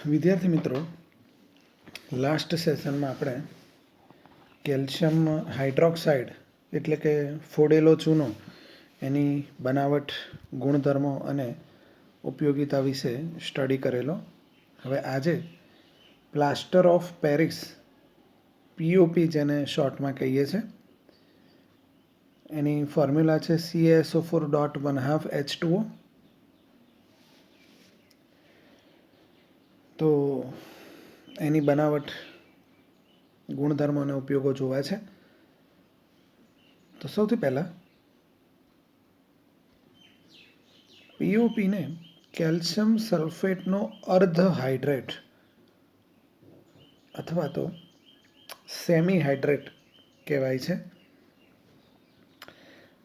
વિદ્યાર્થી મિત્રો, લાસ્ટ સેશનમાં આપણે કેલ્શિયમ હાઇડ્રોક્સાઇડ એટલે કે ફોડેલો ચૂનો એની બનાવટ, ગુણધર્મો અને ઉપયોગિતા વિશે સ્ટડી કરેલો. હવે આજે પ્લાસ્ટર ઓફ પેરિસ, પીઓપી જેને શોર્ટમાં કહીએ છીએ, એની ફોર્મ્યુલા છે CaSO4.1/H2O. તો એની બનાવટ, ગુણધર્મો અને ઉપયોગો જોવા છે. તો સૌથી પહેલાં પીઓપીને કેલ્શિયમ સલ્ફેટનો અર્ધ હાઇડ્રેટ અથવા તો સેમી હાઇડ્રેટ કહેવાય છે.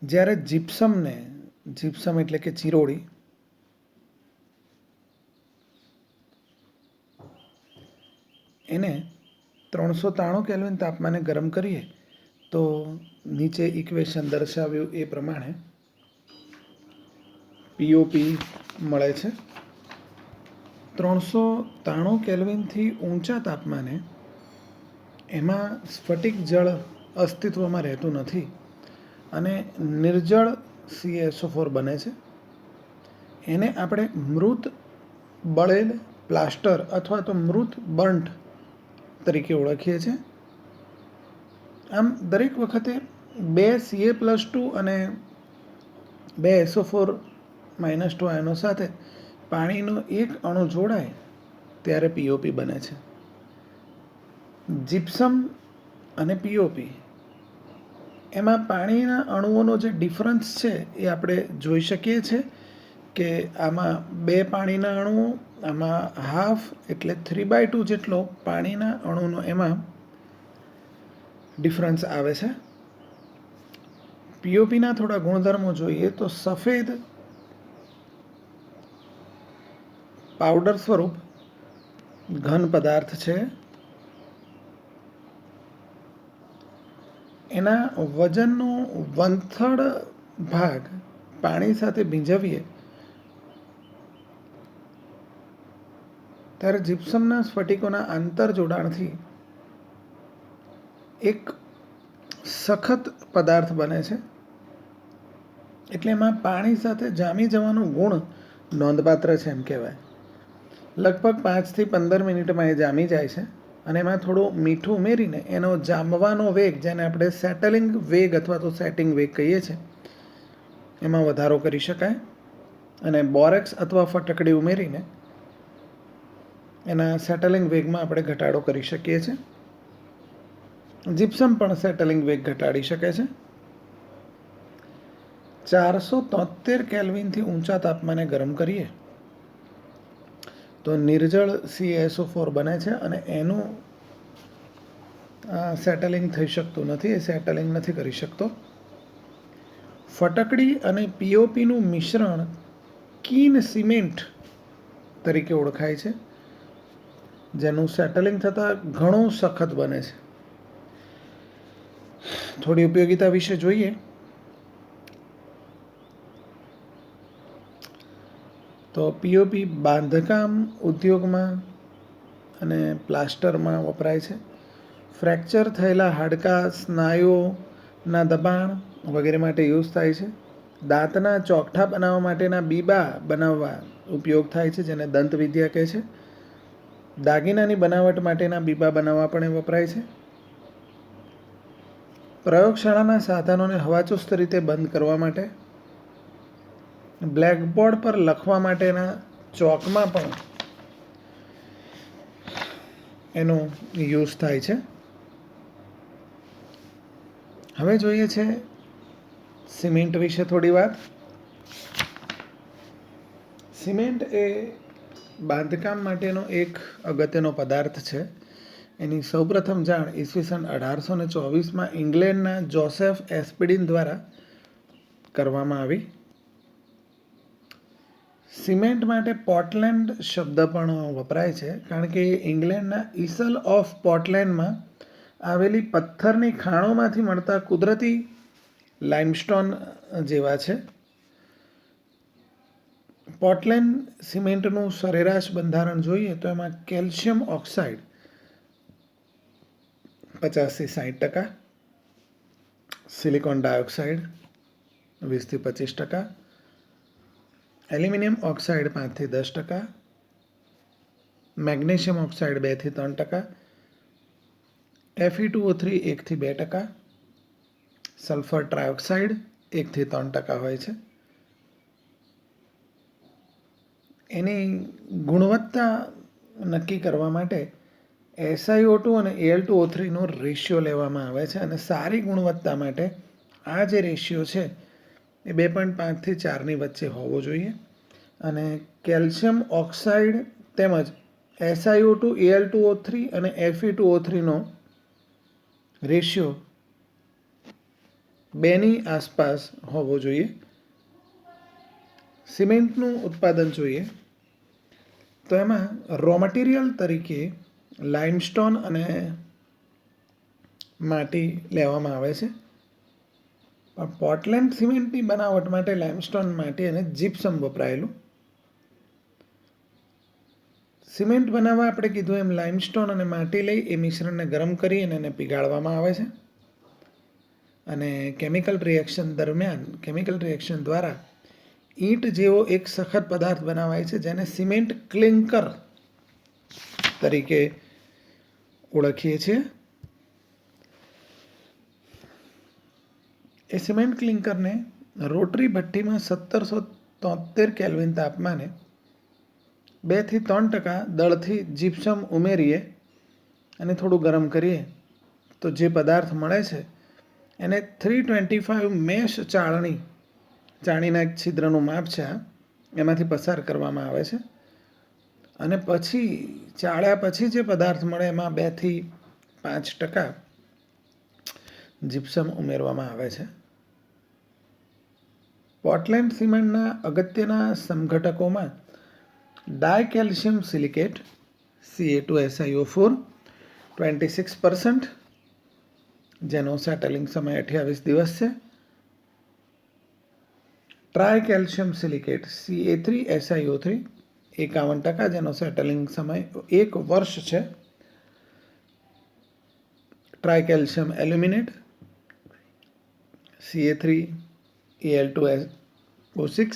જ્યારે જીપ્સમ એટલે કે ચિરોડી, એને 393 કેલ્વિન તાપમાને ગરમ કરીએ તો નીચે ઇક્વેશન દર્શાવ્યું એ પ્રમાણે પીઓપી મળે છે. 393 કેલ્વિનથી ઊંચા તાપમાને એમાં સ્ફટિક જળ અસ્તિત્વમાં રહેતું નથી અને નિર્જળ CaSO4 બને છે. એને આપણે મૃત બળેલ પ્લાસ્ટર અથવા તો મૃત બર્ન્ટ તરીકે ઓળખીએ છીએ. આમ દરેક વખતે 2 Ca+2 અને 2 SO4-2 આયનો સાથે પાણીનો એક અણુ જોડાય ત્યારે પીઓપી બને છે. જીપ્સમ અને પીઓપી એમાં પાણીના અણુઓનો જે ડિફરન્સ છે એ આપણે જોઈ શકીએ છીએ કે આમાં 2 પાણીના અણુઓ, આમાં હાફ એટલે 3/2 જેટલો પાણીના અણુનો એમાં ડિફરન્સ આવે છે. પીઓપીના થોડા ગુણધર્મો જોઈએ તો સફેદ પાવડર સ્વરૂપ ઘન પદાર્થ છે. એના વજનનો 1/3 ભાગ પાણી સાથે ભીંજવીએ ત્યારે જીપ્સમના સ્ફટિકોના આંતરજોડાણથી એક સખત પદાર્થ બને છે. એટલે એમાં પાણી સાથે જામી જવાનો ગુણ નોંધપાત્ર છે એમ કહેવાય. લગભગ 5 થી 15 મિનિટમાં એ જામી જાય છે અને એમાં થોડું મીઠું ઉમેરીને એનો જામવાનો વેગ, જેને આપણે સેટલિંગ વેગ અથવા તો સેટિંગ વેગ કહીએ છીએ, એમાં વધારો કરી શકાય. અને બોરેક્સ અથવા ફટકડી ઉમેરીને એના સેટલિંગ વેગમાં આપણે ઘટાડો કરી શકીએ છીએ. જીપ્સમ પણ સેટલિંગ વેગ ઘટાડી શકે છે. 473 કેલ્વિનથી ઊંચા તાપમાને ગરમ કરીએ તો નિર્જળ CaSO4 બને છે અને એનું સેટલિંગ થઈ શકતું નથી, એ સેટલિંગ નથી કરી શકતો. ફટકડી અને પીઓપીનું મિશ્રણ કીન સિમેન્ટ તરીકે ઓળખાય છે, જેનું સેટલિંગ થતાં ઘણું સખત બને છે. થોડી ઉપયોગિતા વિશે જોઈએ તો પીઓપી બાંધકામ ઉદ્યોગમાં અને પ્લાસ્ટરમાં વપરાય છે. ફ્રેક્ચર થયેલા હાડકાં, સ્નાયુઓના દબાણ વગેરે માટે યુઝ થાય છે. દાંતના ચોકઠા બનાવવા માટેના બીબા બનાવવા ઉપયોગ થાય છે, જેને દંતવિદ્યા કહે છે. દાગીનાની બનાવટ માટેના બીબા બનાવવા પણ એ વપરાય છે. પ્રયોગશાળાના સાધનોને હવાચુસ્ત રીતે બંધ કરવા માટે, બ્લેકબોર્ડ પર લખવા માટેના ચોકમાં પણ એનો યુઝ થાય છે. હવે જોઈએ છે સિમેન્ટ વિશે થોડી વાત. સિમેન્ટ એ બાંધકામ માટેનો એક અગત્યનો પદાર્થ છે. એની સૌપ્રથમ જાણ ઈસવીસન 1824માં ઇંગ્લેન્ડના જોસેફ એસ્પિડિન દ્વારા કરવામાં આવી. સિમેન્ટ માટે પોર્ટલેન્ડ શબ્દ પણ વપરાય છે, કારણ કે ઇંગ્લેન્ડના ઇસલ ઓફ પોર્ટલેન્ડમાં આવેલી પથ્થરની ખાણોમાંથી મળતા કુદરતી લાઇમસ્ટોન જેવા છે. પોર્ટલેન્ડ સિમેન્ટનું સરેરાશ બંધારણ જોઈએ તો એમાં કેલ્શિયમ ઓક્સાઇડ 50 થી 60%, સિલિકોન ડાયોક્સાઇડ 20 થી 25%, એલ્યુમિનિયમ ઓક્સાઇડ 5 થી 10%, મેગ્નેશિયમ ઓક્સાઇડ 2 થી 3%, Fe2O3 1 થી 2%, સલ્ફર ટ્રાયોક્સાઇડ 1 થી 3% હોય છે. એની ગુણવત્તા નક્કી કરવા માટે SiO2 અને Al2O3નો રેશિયો લેવામાં આવે છે અને સારી ગુણવત્તા માટે આ જે રેશિયો છે એ 2.5 થી 4ની વચ્ચે હોવો જોઈએ. અને કેલ્શિયમ ઓક્સાઇડ તેમજ SiO2, Al2O3 અને Fe2O3નો રેશિયો 2ની આસપાસ હોવો જોઈએ. સિમેન્ટનું ઉત્પાદન જોઈએ તો એમાં રો મટીરિયલ તરીકે લાઇમસ્ટોન અને માટી લેવામાં આવે છે. પણ પોર્ટલેન્ડ સિમેન્ટની બનાવટ માટે લાઇમસ્ટોન, માટી અને જીપ્સમ વપરાયેલું. સિમેન્ટ બનાવવા આપણે કીધું એમ લાઇમસ્ટોન અને માટી લઈ એ મિશ્રણને ગરમ કરી અને એને પીગાળવામાં આવે છે. અને કેમિકલ રિએક્શન દ્વારા ઈંટ જેવો એક સખત પદાર્થ બનાવાય છે જેને સિમેન્ટ ક્લિંકર તરીકે ઓળખીએ છીએ. એ સિમેન્ટ ક્લિંકરને રોટરી ભઠ્ઠીમાં 1773 કેલ્વિન તાપમાને 2 થી 3% દળથી જીપ્સમ ઉમેરીએ અને થોડું ગરમ કરીએ તો જે પદાર્થ મળે છે એને 325 મેશ ચાળણીના એક છિદ્રનું માપ છે એમાંથી પસાર કરવામાં આવે છે. અને પછી ચાળ્યા પછી જે પદાર્થ મળે એમાં 2 થી 5% જીપ્સમ ઉમેરવામાં આવે છે. પોર્ટલેન્ડ સિમેન્ટના અગત્યના સમઘટકોમાં ડાયકેલ્શિયમ સિલિકેટ Ca2SiO4 26%, જેનો સેટલિંગ સમય 28 દિવસ છે. ટ્રાયકેલ્શિયમ સિલિકેટ Ca3SiO3 51%, જેનો સેટલિંગ સમય 1 વર્ષ છે. ટ્રાયકેલ્શિયમ એલ્યુમિનેટ Ca3Al2O6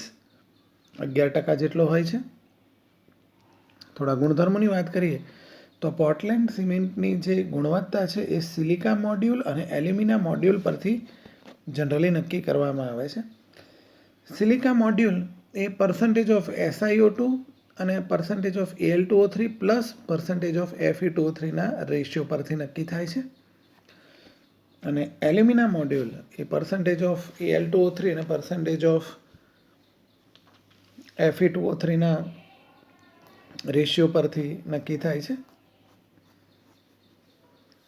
11% જેટલો હોય છે. થોડા ગુણધર્મોની વાત કરીએ તો પોર્ટલેન્ડ સિમેન્ટની જે ગુણવત્તા છે એ સિલિકા મોડ્યુલ અને એલ્યુમિના મોડ્યુલ પરથી જનરલી નક્કી કરવામાં આવે છે. સિલિકા મોડ્યુલ એ પર્સન્ટેજ ઓફ SiO2 અને percentage of Al2O3 plus percentage of Fe2O3ના રેશિયો પરથી નક્કી થાય છે. અને એલ્યુમિના મોડ્યુલ એ પર્સન્ટેજ ઓફ Al2O3 અને પર્સન્ટેજ ઓફ Fe2O3ના રેશિયો પરથી નક્કી થાય છે.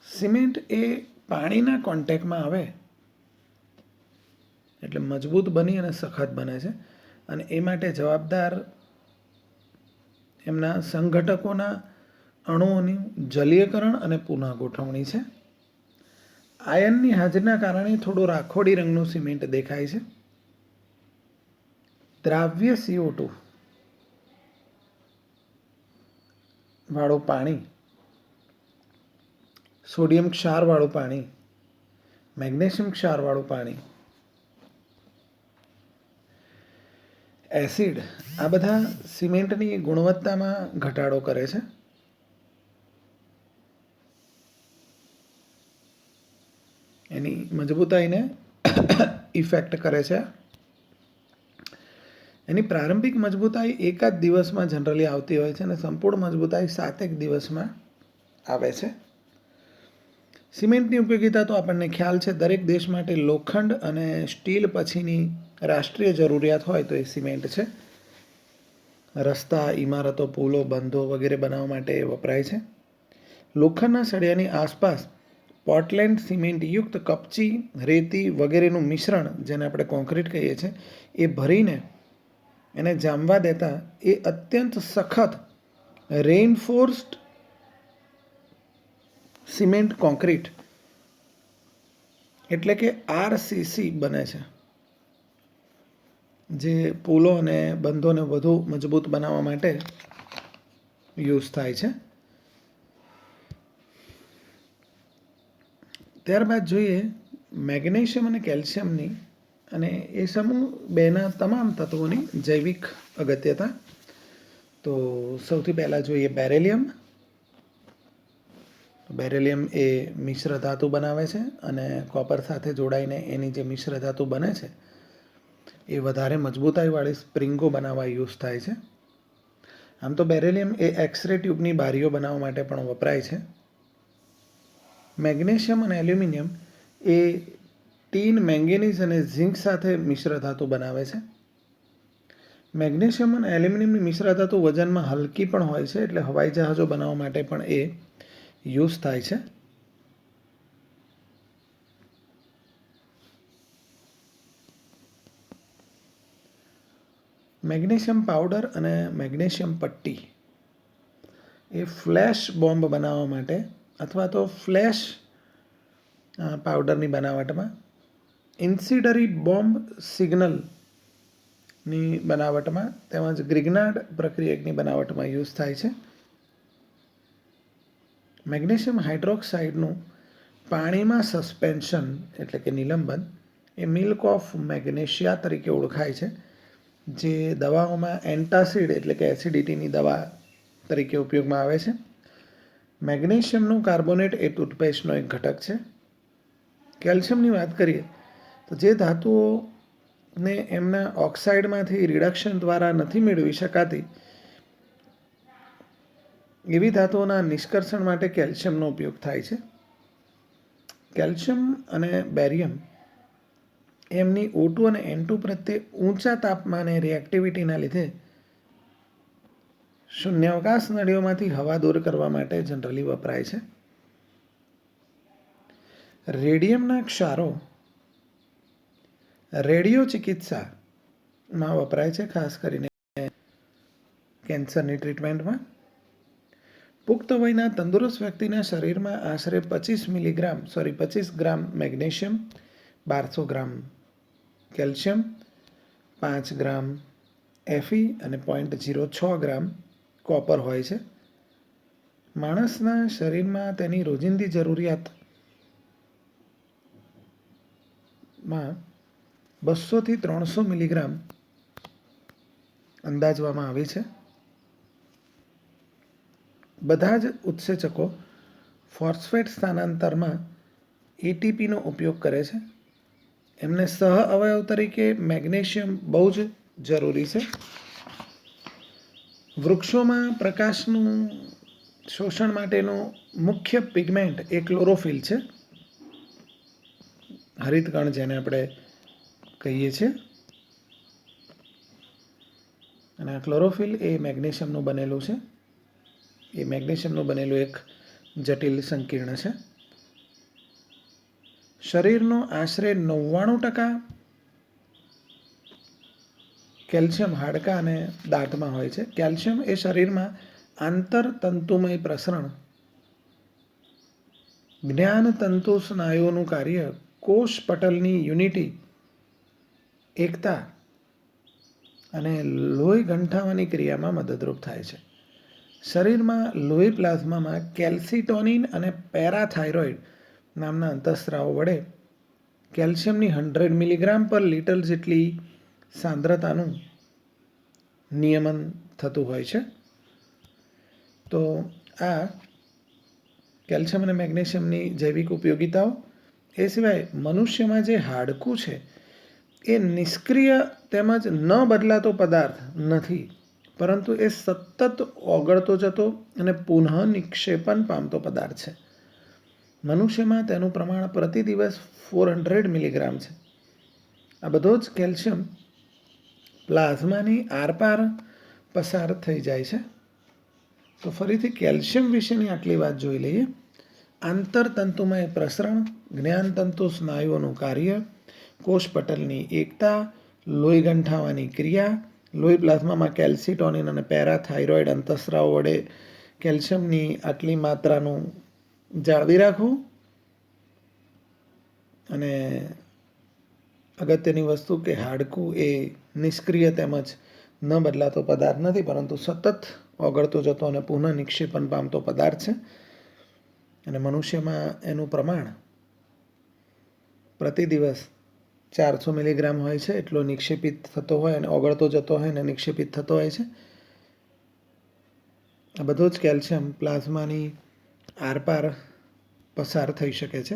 સિમેન્ટ એ પાણીના કોન્ટેક્ટમાં આવે એટલે મજબૂત બની અને સખત બને છે. અને એ માટે જવાબદાર એમના સંઘટકોના અણુઓની જલીયકરણ અને પુનઃગોઠવણી છે. આયનની હાજરીના કારણે થોડું રાખોડી રંગનું સિમેન્ટ દેખાય છે. દ્રાવ્ય CO2 વાળું પાણી, સોડિયમ ક્ષારવાળું પાણી, મેગ્નેશિયમ ક્ષારવાળું પાણી, એસિડ, આ બધા સિમેન્ટની ગુણવત્તામાં ઘટાડો કરે છે. એની મજબૂતાઈને ઇફેક્ટ કરે છે. એની પ્રારંભિક મજબૂતાઈ એકાદ દિવસમાં જનરલી આવતી હોય છે અને સંપૂર્ણ મજબૂતાઈ 7 દિવસમાં આવે છે. સિમેન્ટની ઉપયોગિતા તો આપણને ખ્યાલ છે. દરેક દેશ માટે લોખંડ અને સ્ટીલ પછીની રાષ્ટ્રીય જરૂરિયાત હોય તો એ સિમેન્ટ છે. રસ્તા, ઇમારતો, પુલો, બંધો વગેરે બનાવવા માટે એ વપરાય છે. લોખંડના સળિયાની આસપાસ પોર્ટલેન્ડ સિમેન્ટયુક્ત કપચી, રેતી વગેરેનું મિશ્રણ, જેને આપણે કોન્ક્રીટ કહીએ છીએ, એ ભરીને એને જામવા દેતા એ અત્યંત સખત રેઇનફોર્સ્ડ સિમેન્ટ કોન્ક્રીટ એટલે કે RCC બને છે. જે પુલો અને બંધોને વધુ મજબૂત બનાવવા માટે યુઝ થાય છે. ત્યારબાદ જોઈએ મેગ્નેશિયમ અને કેલ્શિયમની અને એ સમૂહ બેના તમામ તત્વોની જૈવિક અગત્યતા. તો સૌથી પહેલાં જોઈએ બેરેલિયમ. બેરેલિયમ એ મિશ્ર ધાતુ બનાવે છે અને કોપર સાથે જોડાઈને એની જે મિશ્ર ધાતુ બને છે એ વધારે મજબૂતાઈવાળી સ્પ્રિંગો બનાવવા યુઝ થાય છે. આમ તો બેરેલિયમ એ એક્સરે ટ્યુબની બારીઓ બનાવવા માટે પણ વપરાય છે. મેગ્નેશિયમ અને એલ્યુમિનિયમ એ ટીન, મેંગેનીઝ અને ઝિંક સાથે મિશ્ર ધાતુ બનાવે છે. મેગ્નેશિયમ અને એલ્યુમિનિયમની મિશ્ર ધાતુ વજનમાં હલકી પણ હોય છે, એટલે હવાઈ જહાજો બનાવવા માટે પણ એ યુઝ થાય છે. મેગ્નેશિયમ પાવડર અને મેગ્નેશિયમ પટ્ટી એ ફ્લેશ બોમ્બ બનાવવા માટે અથવા તો ફ્લેશ પાવડરની બનાવટમાં, ઇન્સિડરી બોમ્બ સિગ્નલની બનાવટમાં તેમજ ગ્રિગ્નાર્ડ પ્રક્રિયકની બનાવટમાં યુઝ થાય છે. મેગ્નેશિયમ હાઇડ્રોક્સાઇડનું પાણીમાં સસ્પેન્શન એટલે કે નિલંબન એ મિલ્ક ઓફ મેગ્નેશિયા તરીકે ઓળખાય છે, જે દવાઓમાં એન્ટાસિડ એટલે કે એસિડિટીની દવા તરીકે ઉપયોગમાં આવે છે. મેગ્નેશિયમનું કાર્બોનેટ એ ટૂથપેસ્ટનો એક ઘટક છે. કેલ્શિયમની વાત કરીએ તો જે ધાતુઓને એમના ઓક્સાઇડમાંથી રિડક્શન દ્વારા નથી મેળવી શકાતી એવી ધાતુઓના નિષ્કર્ષણ માટે કેલ્શિયમનો ઉપયોગ થાય છે. કેલ્શિયમ અને બેરિયમ એમની O2 અને N2 પ્રત્યે ઊંચા તાપમાને રિએક્ટિવિટીના લીધે શૂન્યાવકાશ નળીઓમાંથી હવા દૂર કરવા માટે જનરલી વપરાય છે. રેડિયમના ક્ષારો રેડિયો ચિકિત્સામાં વપરાય છે, ખાસ કરીને કેન્સરની ટ્રીટમેન્ટમાં. પુખ્ત વયના તંદુરસ્ત વ્યક્તિના શરીરમાં આશરે 25 ગ્રામ મેગ્નેશિયમ, 1200 ગ્રામ કેલ્શિયમ, 5 ગ્રામ Fe અને 0.06 ગ્રામ કોપર હોય છે. માણસના શરીરમાં તેની રોજિંદી જરૂરિયાતમાં 200 થી 300 મિલીગ્રામ અંદાજવામાં આવે છે. બધા જ ઉત્સેચકો ફોસ્ફેટ સ્થાનાંતરમાં એટીપીનો ઉપયોગ કરે છે. એમને સહ અવયવ તરીકે મેગ્નેશિયમ બહુ જ જરૂરી છે. વૃક્ષોમાં પ્રકાશનું શોષણ માટેનું મુખ્ય પિગમેન્ટ એ ક્લોરોફિલ છે, હરિતકણ જેને આપણે કહીએ છીએ. અને આ ક્લોરોફિલ એ મેગ્નેશિયમનું બનેલું છે. એ મેગ્નેશિયમનું બનેલું એક જટિલ સંકીર્ણ છે. શરીરનો આશરે 99% કેલ્શિયમ હાડકાં અને દાંતમાં હોય છે. કેલ્શિયમ એ શરીરમાં આંતરતંતુમય પ્રસરણ, જ્ઞાનતંતુ સ્નાયુઓનું કાર્ય, કોષ પટલની યુનિટી, એકતા અને લોહી ગંઠાવાની ક્રિયામાં મદદરૂપ થાય છે. શરીરમાં લોહી પ્લાઝમામાં કેલ્સિટોનિન અને પેરાથાઇરોઇડ નામના અંતઃસ્રાવો વડે કેલ્શિયમની 100 મિલીગ્રામ પર લિટર જેટલી સાંદ્રતાનું નિયમન થતું હોય છે. તો આ કેલ્શિયમ અને મેગ્નેશિયમની જૈવિક ઉપયોગિતાઓ. એ સિવાય મનુષ્યમાં જે હાડકું છે એ નિષ્ક્રિય તેમજ ન બદલાતો પદાર્થ નથી, પરંતુ એ સતત ઓગળતો જતો અને પુનઃ નિક્ષેપણ પામતો પદાર્થ છે. મનુષ્યમાં તેનું પ્રમાણ પ્રતિ દિવસ 400 મિલીગ્રામ છે. આ બધો જ કેલ્શિયમ પ્લાઝમાની આરપાર પસાર થઈ જાય છે. તો ફરીથી કેલ્શિયમ વિશેની આટલી વાત જોઈ લઈએ. આંતરતંતુમય પ્રસરણ, જ્ઞાનતંતુ સ્નાયુઓનું કાર્ય, કોષ પટલની એકતા, લોહી ગંઠાવાની ક્રિયા, લોહી પ્લાઝમામાં કેલ્સિટોનિન અને પેરાથાઇરોઇડ અંતઃસ્રાવો વડે કેલ્શિયમની આટલી માત્રાનું જાળવી રાખવું અને અગત્યની વસ્તુ કે હાડકું એ નિષ્ક્રિય તેમજ ન બદલાતો પદાર્થ નથી, પરંતુ સતત ઓગળતો જતો અને પુનઃ નિક્ષેપણ પામતો પદાર્થ છે. અને મનુષ્યમાં એનું પ્રમાણ પ્રતિ દિવસ 400 મિલીગ્રામ હોય છે, એટલો નિક્ષેપિત થતો હોય અને ઓગળતો જતો હોય અને નિક્ષેપિત થતો હોય છે. આ બધો જ કેલ્શિયમ પ્લાઝમાની આરપાર પસાર થઈ શકે છે.